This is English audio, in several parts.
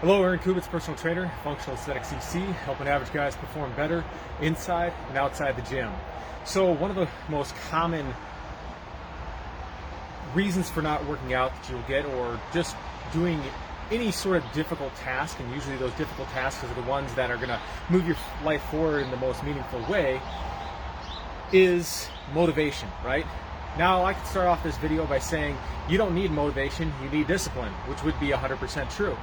Hello, Aaron Kubitz, personal trainer, functional aesthetics CC, helping average guys perform better inside and outside the gym. So one of the most common reasons for not working out that you'll get, or just doing any sort of difficult task, and usually those difficult tasks are the ones that are going to move your life forward in the most meaningful way, is motivation, right? Now, I could start off this video by saying you don't need motivation, you need discipline, which would be 100% true.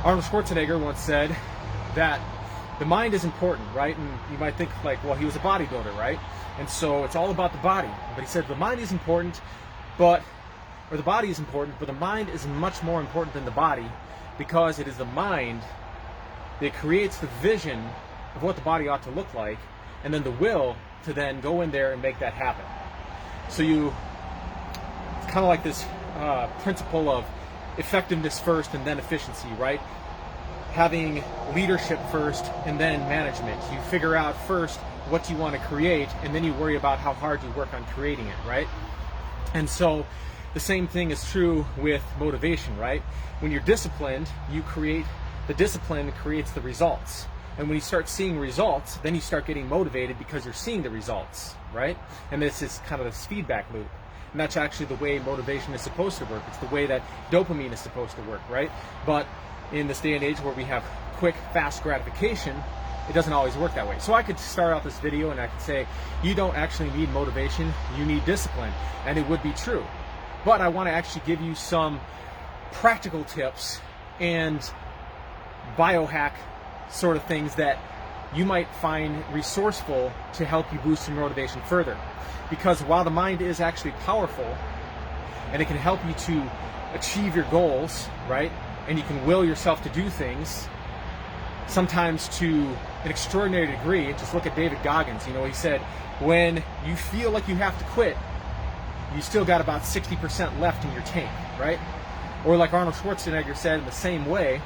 Arnold Schwarzenegger once said that the mind is important, right? And you might think like, well, he was a bodybuilder, right? And so it's all about the body. But he said the mind is important, the body is important, but the mind is much more important than the body, because it is the mind that creates the vision of what the body ought to look like, and then the will to then go in there and make that happen. So it's kind of like this principle of effectiveness first and then efficiency, right? Having leadership first and then management. You figure out first what you want to create, and then you worry about how hard you work on creating it, right? And so the same thing is true with motivation, right? When you're disciplined, the discipline creates the results. And when you start seeing results, then you start getting motivated because you're seeing the results, right? And this is kind of this feedback loop. And that's actually the way motivation is supposed to work. It's the way that dopamine is supposed to work, right? But in this day and age where we have quick, fast gratification, it doesn't always work that way. So I could start out this video and I could say, you don't actually need motivation, you need discipline. And it would be true. But I want to actually give you some practical tips and biohack sort of things that you might find resourceful to help you boost your motivation further. Because while the mind is actually powerful and it can help you to achieve your goals, right? And you can will yourself to do things, sometimes to an extraordinary degree. Just look at David Goggins. He said, when you feel like you have to quit, you still got about 60% left in your tank, right? Or like Arnold Schwarzenegger said in the same way,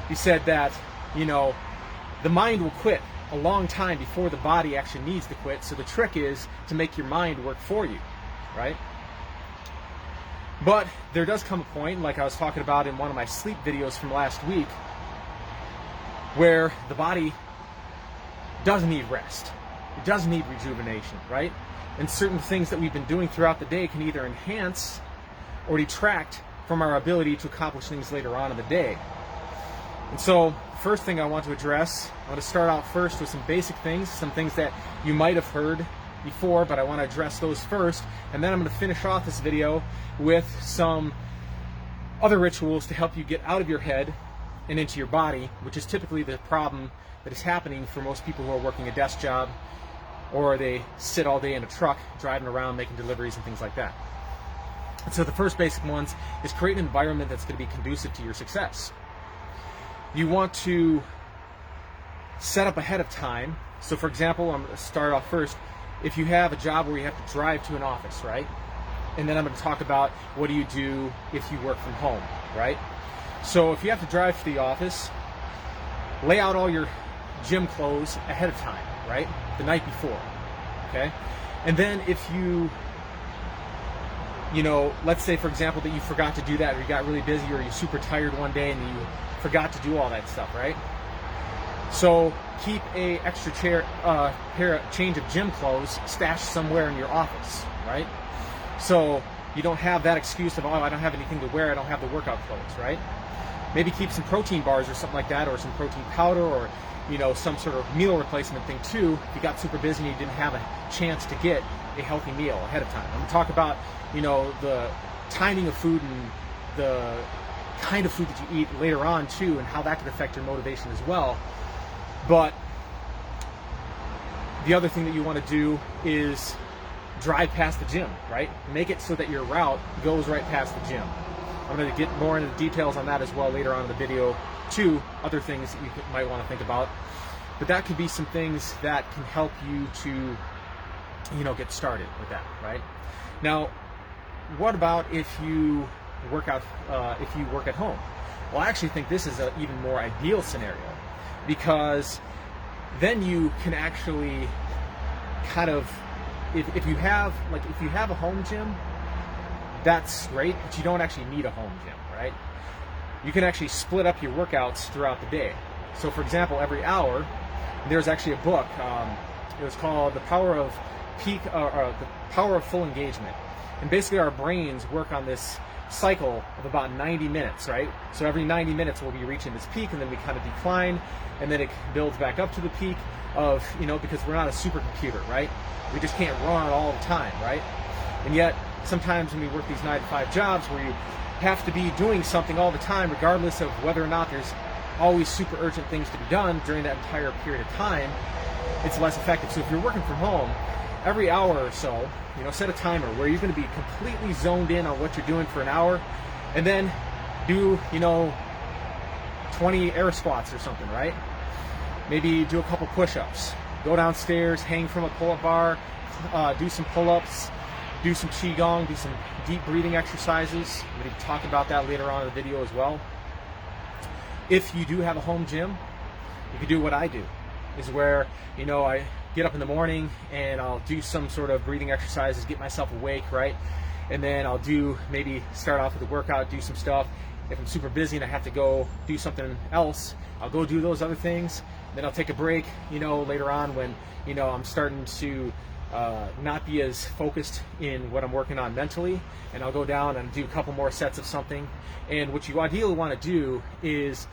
he said that, the mind will quit a long time before the body actually needs to quit. So the trick is to make your mind work for you, right? But there does come a point, like I was talking about in one of my sleep videos from last week, where the body does need rest. It does need rejuvenation, right? And certain things that we've been doing throughout the day can either enhance or detract from our ability to accomplish things later on in the day. And so, the first thing I want to address, I want to start out first with some basic things, some things that you might have heard before, but I want to address those first. And then I'm going to finish off this video with some other rituals to help you get out of your head and into your body, which is typically the problem that is happening for most people who are working a desk job, or they sit all day in a truck driving around making deliveries and things like that. And so the first basic ones is create an environment that's going to be conducive to your success. You want to set up ahead of time. So for example, I'm going to start off first. If you have a job where you have to drive to an office, right? And then I'm going to talk about what do you do if you work from home, right? So if you have to drive to the office, lay out all your gym clothes ahead of time, right? The night before, okay? And then if let's say for example that you forgot to do that, or you got really busy, or you're super tired one day and you forgot to do all that stuff, right? So keep a extra change of gym clothes stashed somewhere in your office, right? So you don't have that excuse of, oh, I don't have anything to wear, I don't have the workout clothes, right? Maybe keep some protein bars or something like that, or some protein powder, or some sort of meal replacement thing too, if you got super busy and you didn't have a chance to get a healthy meal ahead of time. I'm going to talk about, the timing of food and the kind of food that you eat later on too, and how that could affect your motivation as well. But the other thing that you want to do is drive past the gym, right? Make it so that your route goes right past the gym. I'm going to get more into the details on that as well later on in the video too, other things that you might want to think about. But that could be some things that can help you to, get started with that, right? Now, what about if you work at home? Well, I actually think this is an even more ideal scenario, because then you can actually kind of, if you have a home gym, that's great, but you don't actually need a home gym, right? you can actually split up your workouts throughout the day. So for example, every hour, there's actually a book, it was called The Power of Full Engagement. And basically our brains work on this cycle of about 90 minutes, right? So every 90 minutes we'll be reaching this peak, and then we kind of decline, and then it builds back up to the peak of, because we're not a supercomputer, right? We just can't run all the time, right? And yet, sometimes when we work these 9-to-5 jobs where you have to be doing something all the time, regardless of whether or not there's always super urgent things to be done during that entire period of time, it's less effective. So if you're working from home, every hour or so, set a timer where you're going to be completely zoned in on what you're doing for an hour, and then do 20 air squats or something, right? Maybe do a couple push-ups, go downstairs, hang from a pull-up bar, do some pull-ups, do some qigong, do some deep breathing exercises. I'm going to talk about that later on in the video as well. If you do have a home gym, you can do what I do, is where I get up in the morning and I'll do some sort of breathing exercises, get myself awake, right? And then I'll maybe start off with a workout, do some stuff. If I'm super busy and I have to go do something else, I'll go do those other things. Then I'll take a break, later on when, I'm starting to not be as focused in what I'm working on mentally, and I'll go down and do a couple more sets of something. And what you ideally want to do is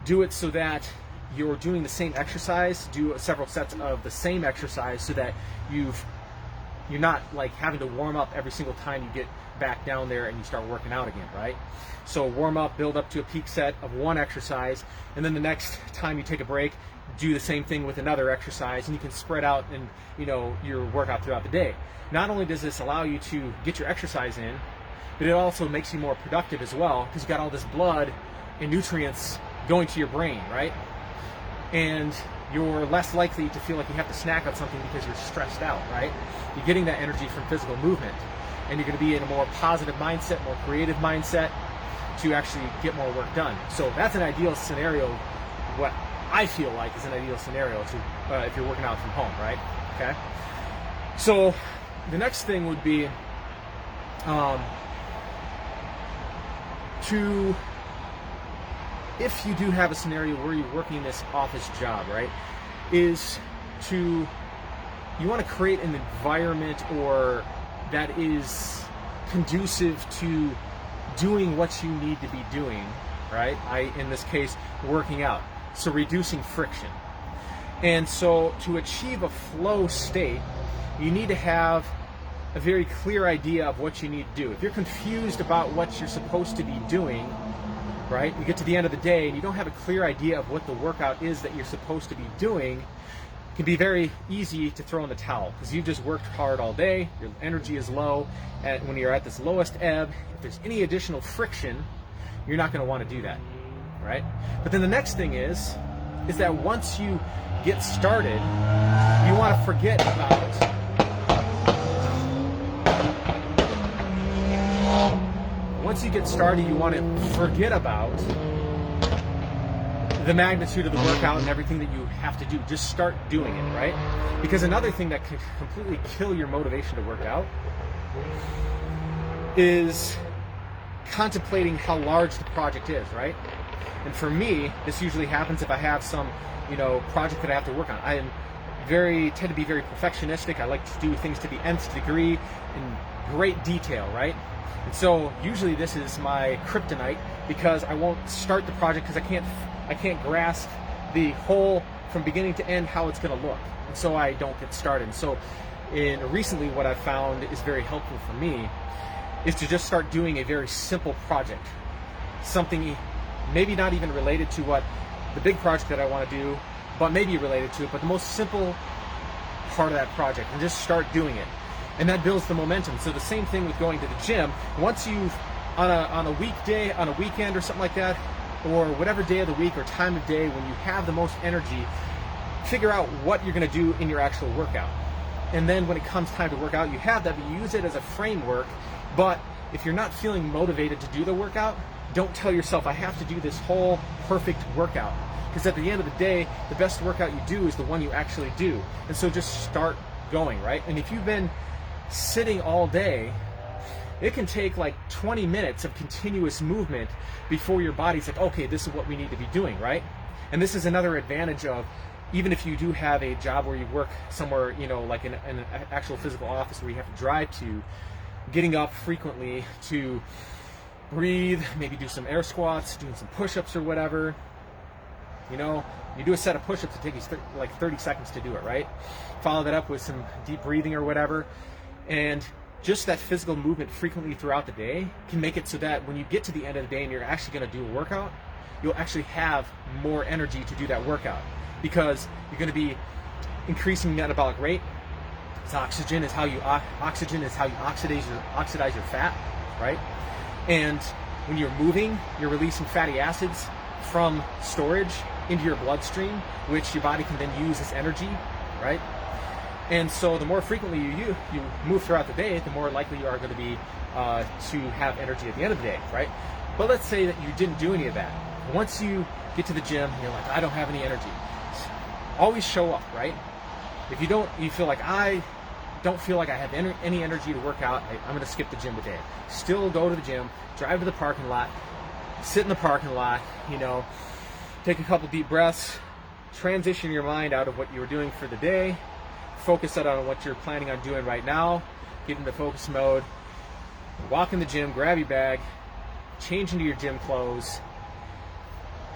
do it so that you're doing the same exercise, do several sets of the same exercise, so that you're not like having to warm up every single time you get back down there and you start working out again, right? So warm up, build up to a peak set of one exercise, and then the next time you take a break, do the same thing with another exercise, and you can spread out and your workout throughout the day. Not only does this allow you to get your exercise in, but it also makes you more productive as well, because you got all this blood and nutrients going to your brain, right? And you're less likely to feel like you have to snack on something because you're stressed out, right? You're getting that energy from physical movement, and you're going to be in a more positive mindset, more creative mindset to actually get more work done. So that's an ideal scenario, what I feel like is an ideal scenario to if you're working out from home, right? Okay. So the next thing would be if you do have a scenario where you're working this office job, right, is you want to create an environment that is conducive to doing what you need to be doing, right? In this case, working out. So reducing friction. And so to achieve a flow state, you need to have a very clear idea of what you need to do. If you're confused about what you're supposed to be doing, right, you get to the end of the day and you don't have a clear idea of what the workout is that you're supposed to be doing, it can be very easy to throw in the towel, because you've just worked hard all day, your energy is low, and when you're at this lowest ebb, if there's any additional friction, you're not going to want to do that, right? But then the next thing is that once you get started, you want to forget about once you get started, you want to forget about the magnitude of the workout and everything that you have to do. Just start doing it, right? Because another thing that can completely kill your motivation to work out is contemplating how large the project is, right? And for me, this usually happens if I have some, project that I have to work on. I tend to be very perfectionistic. I like to do things to the nth degree in great detail, right? And so usually this is my kryptonite, because I won't start the project because I can't grasp the whole from beginning to end how it's going to look, and so I don't get started. And so recently what I've found is very helpful for me is to just start doing a very simple project, something maybe not even related to what the big project that I want to do, but maybe related to it, but the most simple part of that project, and just start doing it. And that builds the momentum. So the same thing with going to the gym. Once you've, on a weekday, on a weekend or something like that, or whatever day of the week or time of day when you have the most energy, figure out what you're going to do in your actual workout. And then when it comes time to work out, you have that, but you use it as a framework. But if you're not feeling motivated to do the workout, don't tell yourself, I have to do this whole perfect workout. Because at the end of the day, the best workout you do is the one you actually do. And so just start going, right? And if you've been sitting all day, it can take like 20 minutes of continuous movement before your body's like, okay, this is what we need to be doing, right? And this is another advantage of, even if you do have a job where you work somewhere, you know, like in an actual physical office where you have to drive to, getting up frequently to breathe, maybe do some air squats, doing some push-ups or whatever. You know, you do a set of push-ups, it takes you like 30 seconds to do it, right? Follow that up with some deep breathing or whatever. And just that physical movement frequently throughout the day can make it so that when you get to the end of the day and you're actually going to do a workout, you'll actually have more energy to do that workout, because you're going to be increasing metabolic rate. Oxygen is how you oxidize your fat, right? And when you're moving, you're releasing fatty acids from storage into your bloodstream, which your body can then use as energy, right? And so the more frequently you move throughout the day, the more likely you are going to be to have energy at the end of the day, right? But let's say that you didn't do any of that. Once you get to the gym, you're like, I don't have any energy. Always show up, right? If you don't, you feel like, I don't feel like I have any energy to work out, I'm going to skip the gym today. Still go to the gym, drive to the parking lot, sit in the parking lot, you know, take a couple deep breaths, transition your mind out of what you were doing for the day, focus on what you're planning on doing right now, get into focus mode, walk in the gym, grab your bag, change into your gym clothes,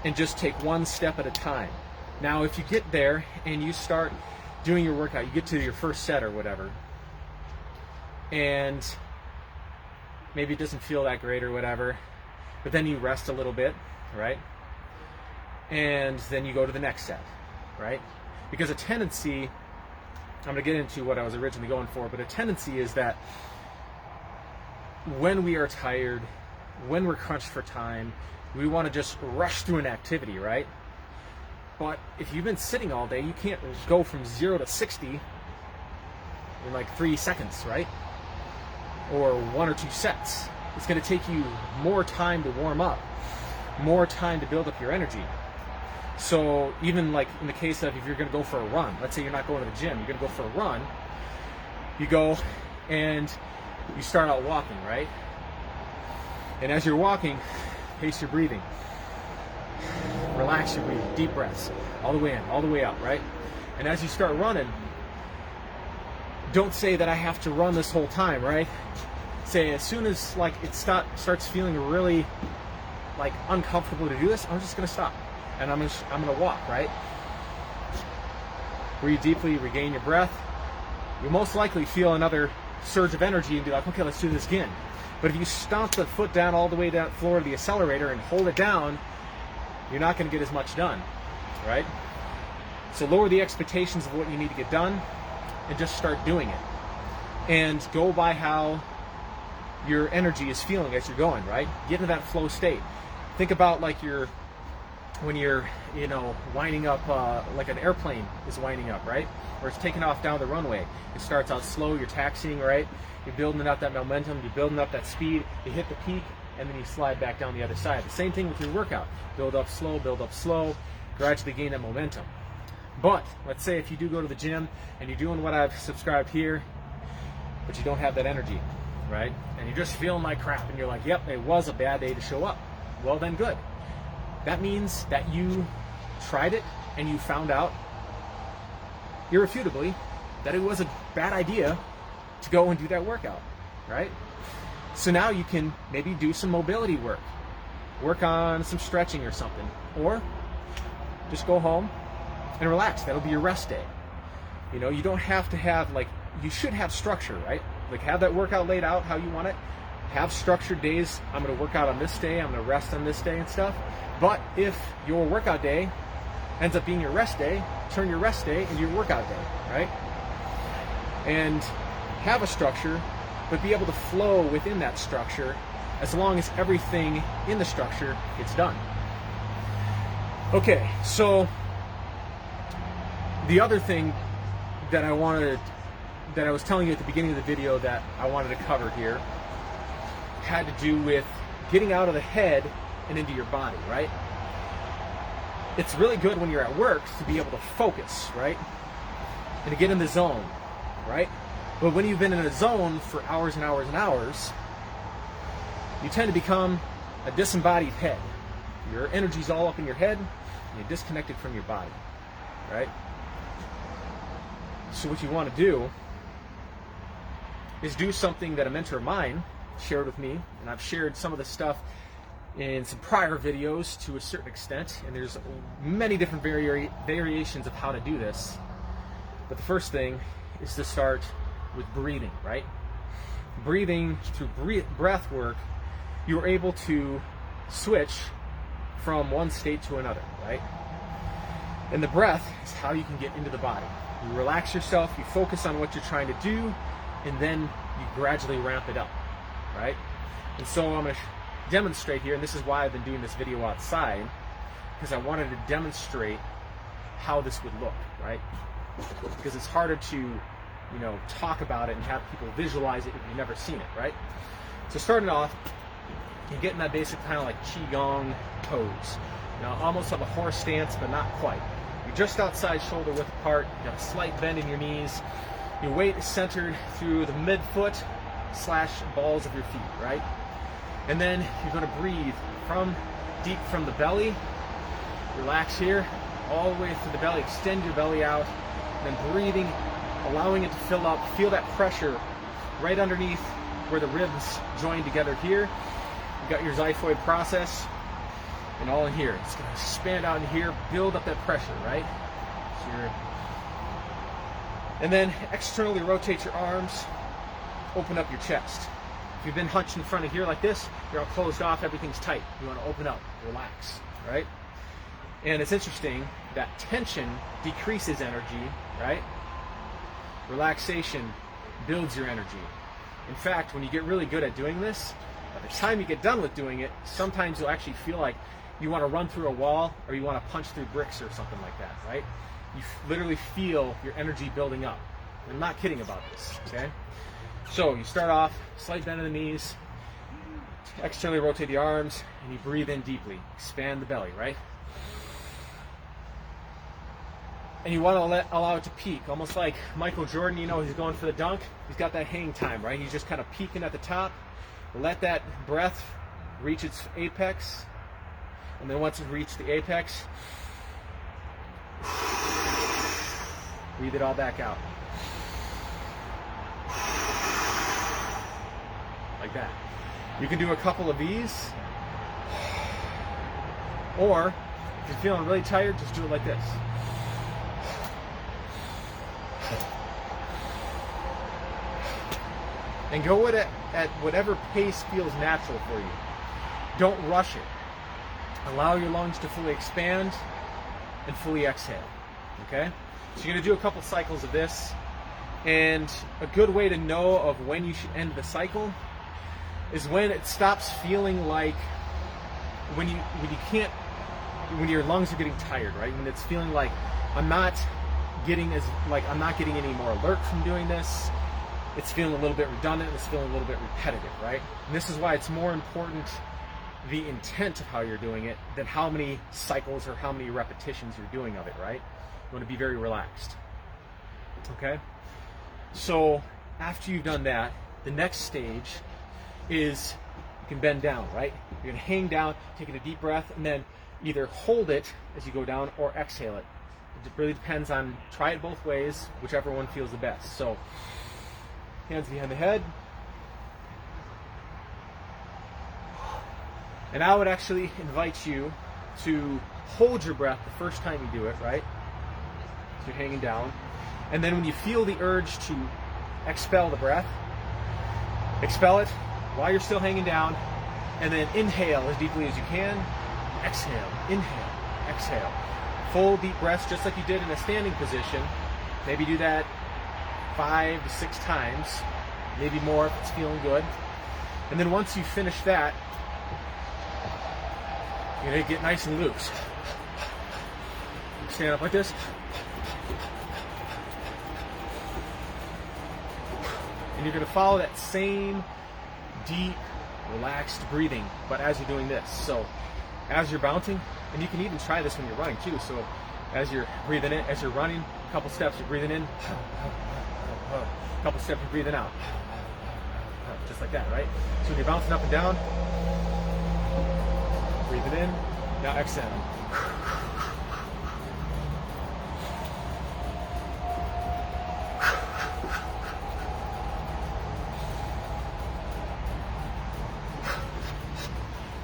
and just take one step at a time. Now, if you get there and you start doing your workout, you get to your first set or whatever, and maybe it doesn't feel that great or whatever, but then you rest a little bit, right? And then you go to the next set, right? Because a tendency, I'm going to get into what I was originally going for, but a tendency is that when we are tired, when we're crunched for time, we want to just rush through an activity, right? But if you've been sitting all day, you can't go from 0 to 60 in like 3 seconds, right? Or 1 or 2 sets. It's going to take you more time to warm up, more time to build up your energy. So even like in the case of if you're going to go for a run, let's say you're not going to the gym, you're going to go for a run, you go and you start out walking, right? And as you're walking, pace your breathing. Relax your breathing, deep breaths, all the way in, all the way out, right? And as you start running, don't say that I have to run this whole time, right? Say as soon as like it starts feeling really like uncomfortable to do this, I'm just gonna stop and I'm gonna walk, right? Breathe deeply, regain your breath. You'll most likely feel another surge of energy and be like, okay, let's do this again. But if you stomp the foot down all the way down the floor of the accelerator and hold it down, you're not going to get as much done, right? So lower the expectations of what you need to get done and just start doing it. And go by how your energy is feeling as you're going, right? Get into that flow state. Think about like when you're, you know, winding up, like an airplane is winding up, right? Or it's taking off down the runway. It starts out slow, you're taxiing, right? You're building up that momentum, you're building up that speed, you hit the peak, and then you slide back down the other side. The same thing with your workout. Build up slow, gradually gain that momentum. But let's say if you do go to the gym and you're doing what I've subscribed here, but you don't have that energy, right? And you're just feeling like crap and you're like, yep, it was a bad day to show up. Well then good. That means that you tried it and you found out irrefutably that it was a bad idea to go and do that workout, right? So now you can maybe do some mobility work on some stretching or something, or just go home and relax. That'll be your rest day. You know, you don't have to have like, you should have structure, right? Like have that workout laid out how you want it. Have structured days. I'm going to work out on this day, I'm going to rest on this day and stuff. But if your workout day ends up being your rest day, turn your rest day into your workout day, right? And have a structure, but be able to flow within that structure as long as everything in the structure gets done. Okay, so the other thing that I was telling you at the beginning of the video that I wanted to cover here had to do with getting out of the head and into your body, right? It's really good when you're at work to be able to focus, right? And to get in the zone, right? But when you've been in a zone for hours and hours and hours, you tend to become a disembodied head. Your energy's all up in your head, and you're disconnected from your body, right? So what you want to do is do something that a mentor of mine shared with me, and I've shared some of the stuff in some prior videos to a certain extent, and there's many different variations of how to do this. But the first thing is to start with breathing, right? Breathing through breath work, you're able to switch from one state to another, right? And the breath is how you can get into the body. You relax yourself, you focus on what you're trying to do, and then you gradually ramp it up, right? And so I'm going to demonstrate here, and this is why I've been doing this video outside, because I wanted to demonstrate how this would look, right? Because it's harder to, talk about it and have people visualize it if you've never seen it, right? So starting off, you get in that basic kind of like Qigong pose. Almost like a horse stance, but not quite. You're just outside shoulder width apart, you got a slight bend in your knees, your weight is centered through the midfoot / balls of your feet, right? And then you're going to breathe deep from the belly, relax here, all the way through the belly, extend your belly out, and then breathing, allowing it to fill up, feel that pressure right underneath where the ribs join together here. You've got your xiphoid process, and all in here. It's going to expand out in here, build up that pressure, right? And then externally rotate your arms, open up your chest. If you've been hunched in front of here like this, you're all closed off, everything's tight. You want to open up, relax, right? And it's interesting that tension decreases energy, right? Relaxation builds your energy. In fact, when you get really good at doing this, by the time you get done with doing it, sometimes you'll actually feel like you want to run through a wall or you want to punch through bricks or something like that, right? You literally feel your energy building up. I'm not kidding about this, okay? So you start off, slight bend in the knees, externally rotate the arms, and you breathe in deeply. Expand the belly, right? And you want to allow it to peak, almost like Michael Jordan, he's going for the dunk. He's got that hang time, right? He's just kind of peaking at the top. Let that breath reach its apex. And then once it reaches the apex, breathe it all back out. Like that. You can do a couple of these. Or, if you're feeling really tired, just do it like this. And go at whatever pace feels natural for you. Don't rush it. Allow your lungs to fully expand and fully exhale. Okay? So you're going to do a couple cycles of this. And a good way to know of when you should end the cycle is when it stops feeling like when your lungs are getting tired, right? When it's feeling like I'm not getting any more alert from doing this. It's feeling a little bit redundant, it's feeling a little bit repetitive, right? And this is why it's more important the intent of how you're doing it than how many cycles or how many repetitions you're doing of it, right? You want to be very relaxed. Okay? So after you've done that, the next stage is you can bend down, right? You're going to hang down, taking a deep breath, and then either hold it as you go down or exhale it. It really depends on, try it both ways, whichever one feels the best. So hands behind the head. And I would actually invite you to hold your breath the first time you do it, right? So you're hanging down. And then when you feel the urge to expel the breath, expel it while you're still hanging down, and then inhale as deeply as you can. Exhale, inhale, exhale. Full deep breaths just like you did in a standing position. Maybe do that 5 to 6 times, maybe more if it's feeling good. And then once you finish that, you're going to get nice and loose. Stand up like this. And you're going to follow that same deep, relaxed breathing, but as you're doing this. So as you're bouncing, and you can even try this when you're running too. So as you're breathing in, as you're running, a couple steps you're breathing in, a couple steps you're breathing out. just like that, right? So when you're bouncing up and down, breathe it in, now exhale.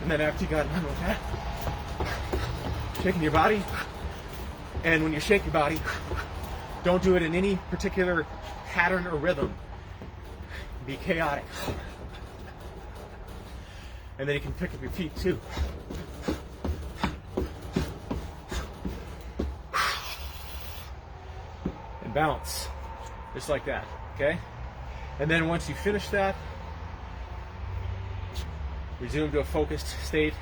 And then after you got done with that, shaking your body. And when you shake your body, don't do it in any particular pattern or rhythm. Be chaotic. And then you can pick up your feet too. And bounce. Just like that. Okay? And then once you finish that, resume to a focused state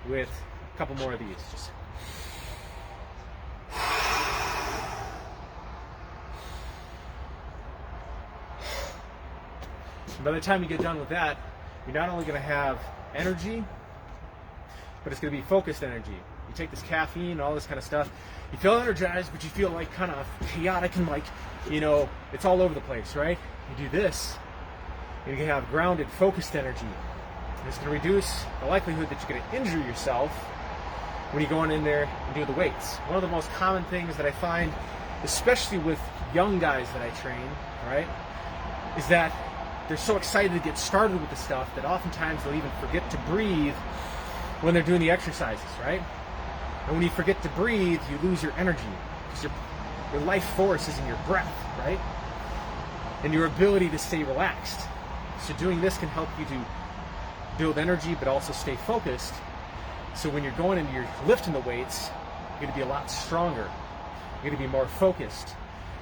with a couple more of these. Just by the time you get done with that, you're not only going to have energy, but it's going to be focused energy. You take this caffeine and all this kind of stuff, you feel energized, but you feel like kind of chaotic and like, it's all over the place, right? You do this, and you can have grounded, focused energy. And it's going to reduce the likelihood that you're going to injure yourself when you're going in there and do the weights. One of the most common things that I find, especially with young guys that I train, right, is that they're so excited to get started with the stuff that oftentimes they'll even forget to breathe when they're doing the exercises, right? And when you forget to breathe, you lose your energy because your life force is in your breath, right? And your ability to stay relaxed. So doing this can help you to build energy but also stay focused. So when you're going and you're lifting the weights, you're going to be a lot stronger. You're going to be more focused.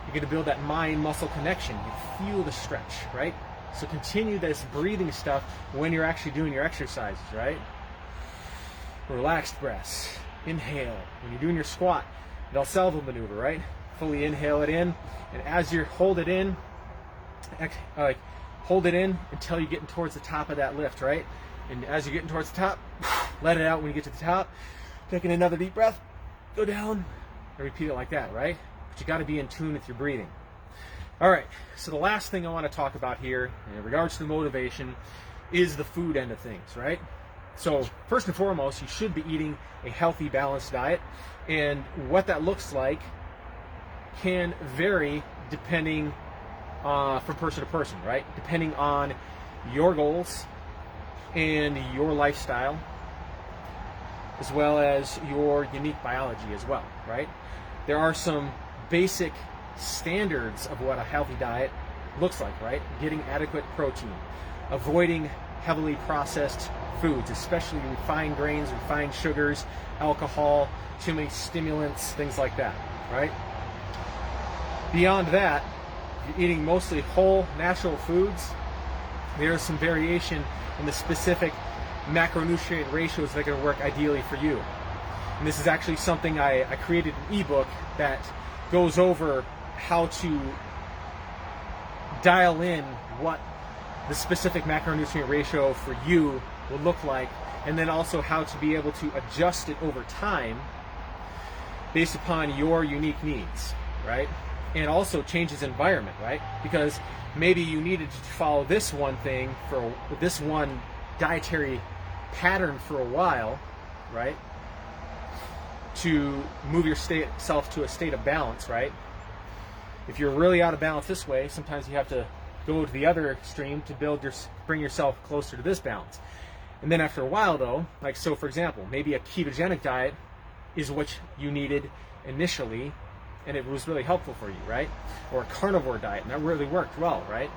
You're going to build that mind-muscle connection. You feel the stretch, right? So continue this breathing stuff when you're actually doing your exercises, right? Relaxed breaths. Inhale. When you're doing your squat, Valsalva maneuver, right? Fully inhale it in, and as you hold it in, hold it in until you're getting towards the top of that lift, right? And as you're getting towards the top, let it out when you get to the top. Taking another deep breath, go down, and repeat it like that, right? But you got to be in tune with your breathing. All right, so the last thing I want to talk about here in regards to the motivation is the food end of things, right? So first and foremost, you should be eating a healthy, balanced diet, and what that looks like can vary depending from person to person, right? Depending on your goals and your lifestyle, as well as your unique biology as well, right? There are some basic standards of what a healthy diet looks like, right? Getting adequate protein, avoiding heavily processed foods, especially refined grains, refined sugars, alcohol, too many stimulants, things like that, right? Beyond that, you're eating mostly whole, natural foods. There's some variation in the specific macronutrient ratios that are going to work ideally for you. And this is actually something I created an ebook that goes over how to dial in what the specific macronutrient ratio for you will look like, and then also how to be able to adjust it over time based upon your unique needs, right? And also changes environment, right? Because maybe you needed to follow this one thing for this one dietary pattern for a while, right? To move yourself to a state of balance, right? If you're really out of balance this way, sometimes you have to go to the other extreme to bring yourself closer to this balance. And then after a while though, like so for example, maybe a ketogenic diet is what you needed initially and it was really helpful for you, right? Or a carnivore diet, and that really worked well, right?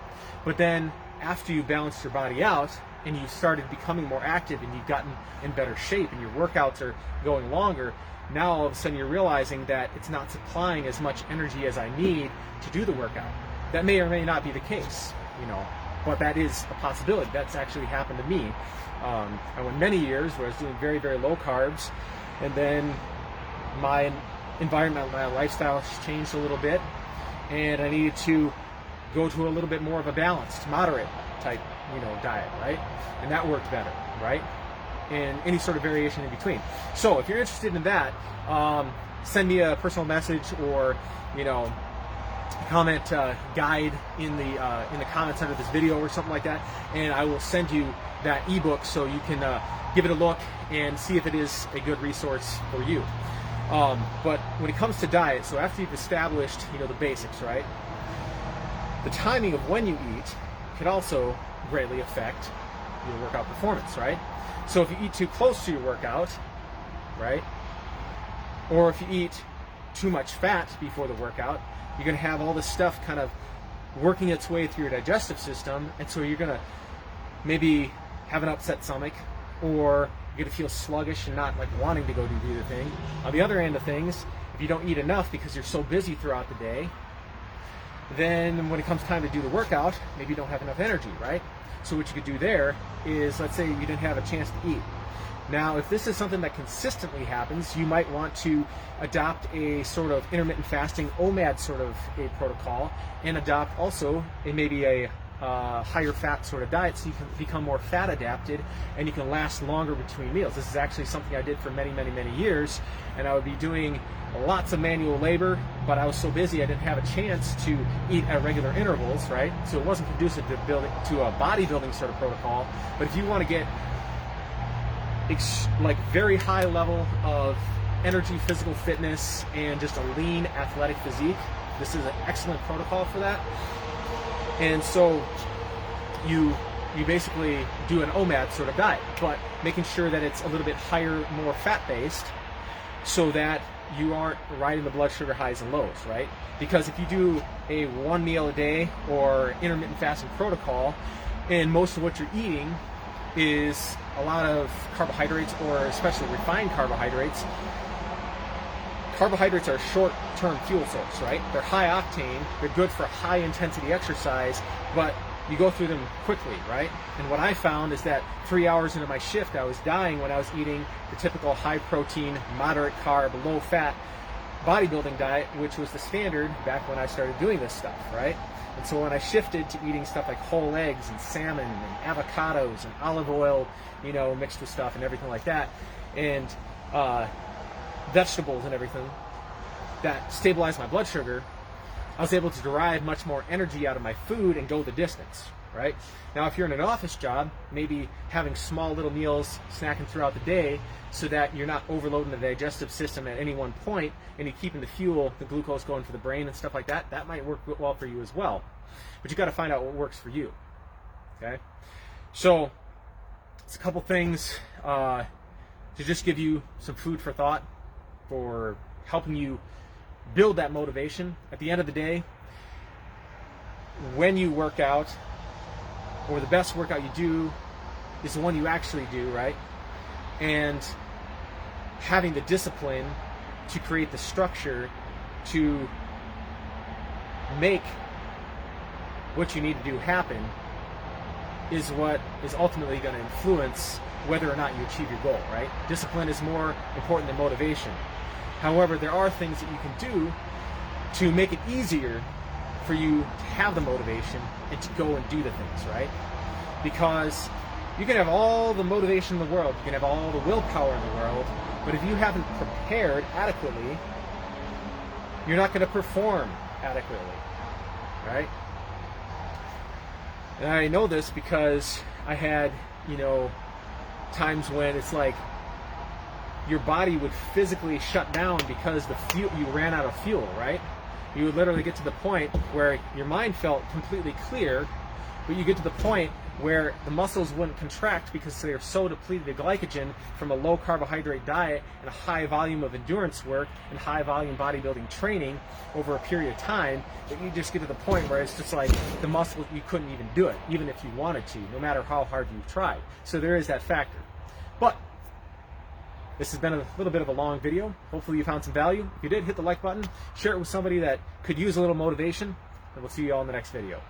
But then after you balanced your body out and you started becoming more active and you've gotten in better shape and your workouts are going longer, now all of a sudden you're realizing that it's not supplying as much energy as I need to do the workout. That may or may not be the case, but that is a possibility. That's actually happened to me. I went many years where I was doing very, very low carbs, and then my environment, my lifestyle changed a little bit, and I needed to go to a little bit more of a balanced, moderate type, diet, right? And that worked better, right? And any sort of variation in between. So if you're interested in that, send me a personal message or, comment guide in the comments under this video or something like that, and I will send you that ebook so you can give it a look and see if it is a good resource for you. But when it comes to diet, so after you've established, you know, the basics, right? The timing of when you eat can also greatly affect your workout performance, right? So if you eat too close to your workout, right? Or if you eat too much fat before the workout, you're going to have all this stuff kind of working its way through your digestive system, and so you're going to maybe have an upset stomach, or you're going to feel sluggish and not like wanting to go do the thing. On the other end of things, if you don't eat enough because you're so busy throughout the day, then when it comes time to do the workout, maybe you don't have enough energy, right? So what you could do there is, let's say you didn't have a chance to eat. Now, if this is something that consistently happens, you might want to adopt a sort of intermittent fasting, OMAD sort of a protocol, and adopt also maybe a higher fat sort of diet, so you can become more fat adapted and you can last longer between meals. This is actually something I did for many years, and I would be doing lots of manual labor, but I was so busy I didn't have a chance to eat at regular intervals, right? So it wasn't conducive to a bodybuilding sort of protocol. But if you want to get like very high level of energy, physical fitness, and just a lean athletic physique, this is an excellent protocol for that. And so you basically do an OMAD sort of diet, but making sure that it's a little bit higher, more fat-based, so that you aren't riding the blood sugar highs and lows, right? Because if you do a 1 meal a day or intermittent fasting protocol, and most of what you're eating is a lot of carbohydrates, or especially refined carbohydrates. Carbohydrates are a short-term fuel source, right? They're high octane, they're good for high intensity exercise, but you go through them quickly, right? And what I found is that 3 hours into my shift, I was dying when I was eating the typical high protein, moderate carb, low fat bodybuilding diet, which was the standard back when I started doing this stuff, right? And so when I shifted to eating stuff like whole eggs and salmon and avocados and olive oil, you know, mixed with stuff and everything like that, and vegetables and everything that stabilized my blood sugar, I was able to derive much more energy out of my food and go the distance, right? Now, if you're in an office job, maybe having small little meals, snacking throughout the day, so that you're not overloading the digestive system at any one point, and you're keeping the fuel, the glucose going for the brain and stuff like that, that might work well for you as well. But you got to find out what works for you, okay? So, it's a couple things to just give you some food for thought, for helping you build that motivation. At the end of the day, when you work out, or the best workout you do is the one you actually do, right? And having the discipline to create the structure to make what you need to do happen is what is ultimately going to influence whether or not you achieve your goal, right? Discipline is more important than motivation. However, there are things that you can do to make it easier for you to have the motivation and to go and do the things, right? Because you can have all the motivation in the world, you can have all the willpower in the world, but if you haven't prepared adequately, you're not going to perform adequately, right? And I know this because I had, you know, times when it's like your body would physically shut down because you ran out of fuel, right? You would literally get to the point where your mind felt completely clear, but you get to the point where the muscles wouldn't contract because they are so depleted of glycogen from a low carbohydrate diet and a high volume of endurance work and high volume bodybuilding training over a period of time, that you just get to the point where it's just like the muscles, you couldn't even do it, even if you wanted to, no matter how hard you tried. So there is that factor. But this has been a little bit of a long video. Hopefully you found some value. If you did, hit the like button, share it with somebody that could use a little motivation, and we'll see you all in the next video.